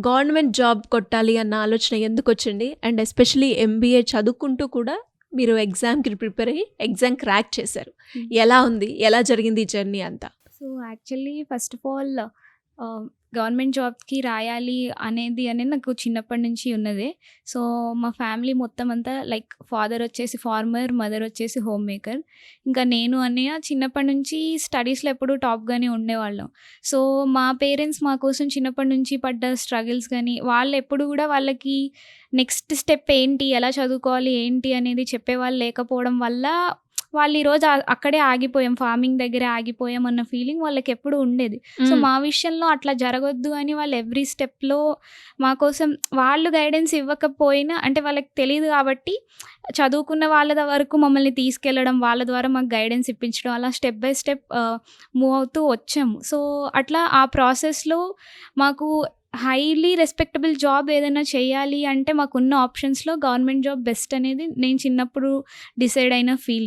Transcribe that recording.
Government job కొట్టాలి అన్న ఆలోచన ఎందుకొచ్చింది? అండ్ ఎస్పెషల్లీ ఎంబీఏ చదువుకుంటూ కూడా మీరు ఎగ్జామ్‌కి ప్రిపేర్ అయ్యి ఎగ్జామ్ క్రాక్ చేశారు. హ్మ్. ఎలా ఉంది? ఎలా జరిగింది ఈ జర్నీ అంతా? So, actually first of all government జాబ్‌కి రాయాలి అనేది నాకు చిన్నప్పటి నుంచి ఉన్నదే. సో, మా ఫ్యామిలీ మొత్తం అంతా లైక్ ఫాదర్ వచ్చేసి ఫార్మర్, మదర్ వచ్చేసి హోమ్ మేకర్. ఇంకా నేను అన్నయ్య చిన్నప్పటి నుంచి స్టడీస్‌లో ఎప్పుడూ టాప్‌గానే ఉండేవాళ్ళం. సో, మా పేరెంట్స్ మా కోసం చిన్నప్పటి నుంచి పడ్డ స్ట్రగుల్స్ గానీ, వాళ్ళెప్పుడు గూడా వాళ్ళకి నెక్స్ట్ స్టెప్ ఏంటి, ఎలా చదువుకోవాలి, ఏంటి అనేది చెప్పేవాళ్ళు లేకపోవడం వల్ల వాళ్ళు ఈరోజు అక్కడే ఆగిపోయాం. ఫార్మింగ్ దగ్గరే ఆగిపోయాం అన్న ఫీలింగ్ వాళ్ళకెప్పుడూ ఉండేది. సో, హ్మ్. మా విషయంలో అట్లా జరగొద్దు అని వాళ్ళు ఎవ్రీ స్టెప్‌లో మా కోసం వాళ్ళు గైడెన్స్ ఇవ్వకపోయినా అంటే వాళ్ళకి తెలీదు కాబట్టి చదువుకున్న వాళ్ళ వరకు మమ్మల్ని తీసుకెళ్లడం, వాళ్ళ ద్వారా మాకు గైడెన్స్ ఇప్పించడం అలా స్టెప్ బై స్టెప్ మూవ్ అవుతూ వచ్చాము. సో, అట్లా ఆ ప్రాసెస్‌లో మాకు హైలీ రెస్పెక్టబుల్ జాబ్ ఏదైనా చేయాలి అంటే మాకున్న ఆప్షన్స్‌లో గవర్నమెంట్ జాబ్ బెస్ట్ అనేది నేను చిన్నప్పుడు డిసైడ్ అయిన ఫీలింగ్.